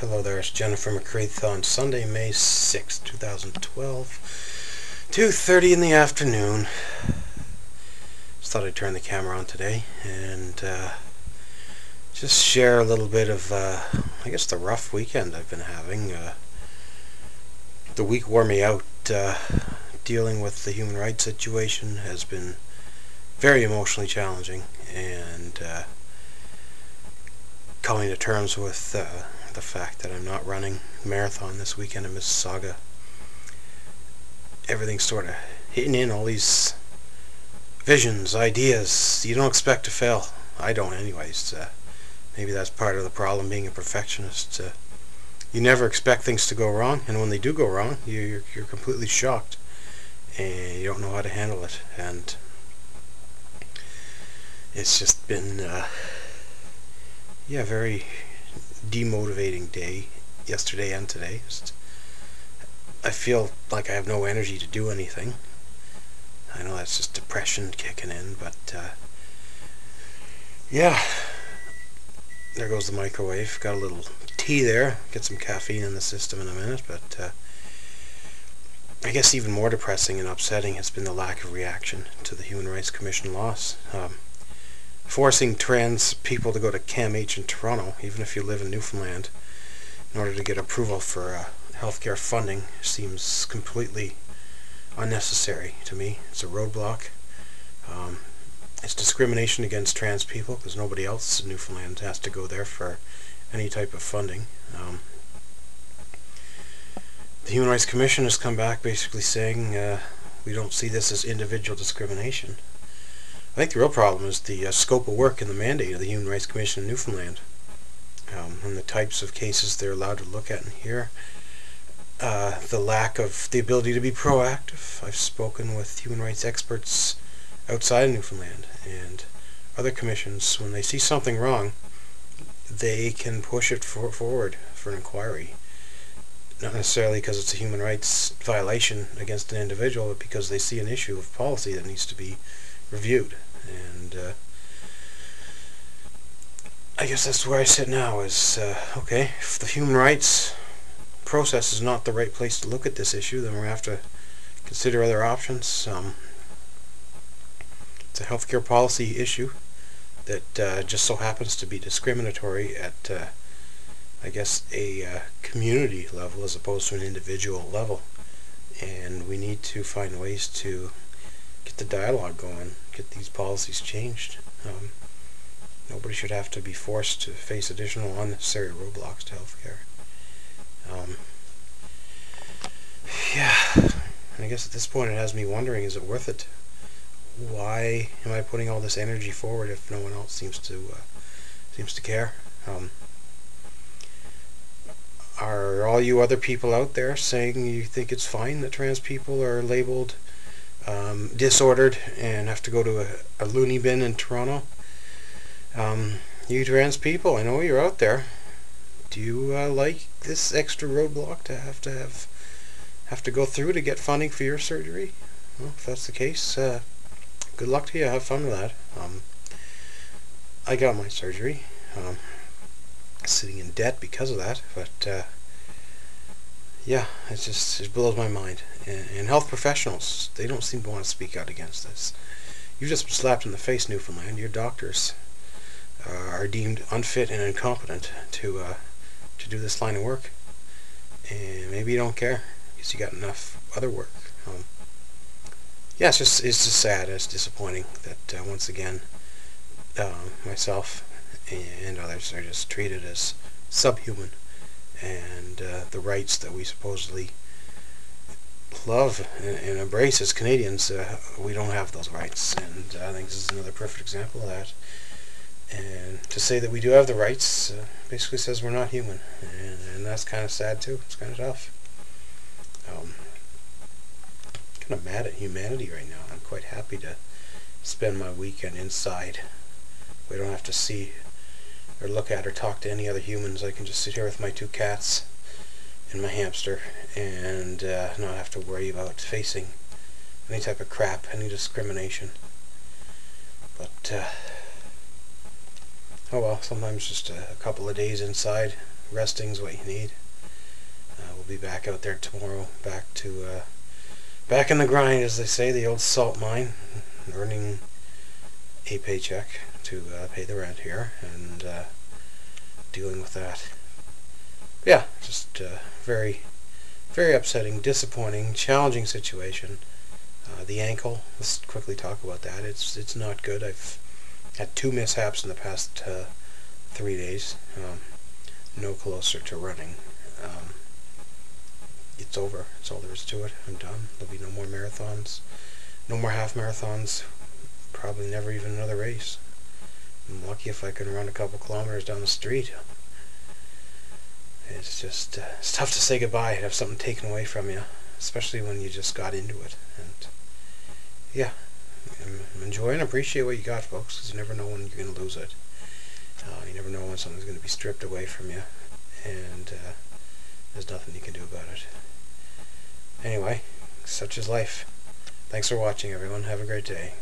Hello there, it's Jennifer McCreath on Sunday, May 6th, 2012, 2:30 in the afternoon. Just thought I'd turn the camera on today and just share a little bit of, I guess, the rough weekend I've been having. The week wore me out. Dealing with the human rights situation has been very emotionally challenging, and coming to terms with the fact that I'm not running a marathon this weekend in Mississauga. Everything's sort of hitting in, all these visions, ideas. You don't expect to fail. I don't anyways. Maybe that's part of the problem, being a perfectionist. You never expect things to go wrong, and when they do go wrong, you're completely shocked, and you don't know how to handle it. And it's just been very demotivating day yesterday and today. I feel like I have no energy to do anything. I know that's just depression kicking in, but there goes the microwave. Got a little tea there. Get some caffeine in the system in a minute, but I guess even more depressing and upsetting has been the lack of reaction to the Human Rights Commission loss. Forcing trans people to go to CAMH in Toronto, even if you live in Newfoundland, in order to get approval for healthcare funding seems completely unnecessary to me. It's a roadblock. It's discrimination against trans people because nobody else in Newfoundland has to go there for any type of funding. The Human Rights Commission has come back basically saying we don't see this as individual discrimination. I think the real problem is the scope of work and the mandate of the Human Rights Commission in Newfoundland, and the types of cases they're allowed to look at and hear. The lack of the ability to be proactive. I've spoken with human rights experts outside of Newfoundland and other commissions. When they see something wrong, they can push it forward for an inquiry. Not necessarily because it's a human rights violation against an individual, but because they see an issue of policy that needs to be reviewed. And I guess that's where I sit now, is okay, if the human rights process is not the right place to look at this issue, then we're going to have to consider other options. It's a healthcare policy issue that just so happens to be discriminatory at I guess a community level as opposed to an individual level, and we need to find ways to get the dialogue going, get these policies changed. Nobody should have to be forced to face additional unnecessary roadblocks to healthcare. And I guess at this point it has me wondering, is it worth it? Why am I putting all this energy forward if no one else seems to care? Are all you other people out there saying you think it's fine that trans people are labeled disordered and have to go to a loony bin in Toronto? You trans people, I know you're out there. Do you like this extra roadblock to have to go through to get funding for your surgery? Well, if that's the case, good luck to you. Have fun with that. I got my surgery. Sitting in debt because of that, but it blows my mind. And health professionals, they don't seem to want to speak out against this. You've just been slapped in the face, Newfoundland. Your doctors are deemed unfit and incompetent to do this line of work, and maybe you don't care because you got enough other work. It's just sad. It's disappointing that once again myself and others are just treated as subhuman, and the rights that we supposedly love and embrace as Canadians, we don't have those rights. And I think this is another perfect example of that. And to say that we do have the rights basically says we're not human, and that's kind of sad too. It's kind of tough. Kind of mad at humanity right now. I'm quite happy to spend my weekend inside. We don't have to see or look at or talk to any other humans. I can just sit here with my 2 cats and my hamster and not have to worry about facing any type of crap, any discrimination. But oh well, sometimes just a couple of days inside resting's what you need. We'll be back out there tomorrow, back in the grind, as they say, the old salt mine, earning a paycheck to pay the rent here, and dealing with that. Yeah, just very, very upsetting, disappointing, challenging situation. The ankle, let's quickly talk about that. It's not good. I've had 2 mishaps in the past 3 days. No closer to running. It's over. That's all there is to it. I'm done. There'll be no more marathons, no more half marathons, probably never even another race. I'm lucky if I can run a couple kilometers down the street. It's just it's tough to say goodbye and have something taken away from you, especially when you just got into it. And yeah, enjoy and appreciate what you got, folks, because you never know when you're going to lose it. You never know when something's going to be stripped away from you, and there's nothing you can do about it. Anyway, such is life. Thanks for watching, everyone. Have a great day.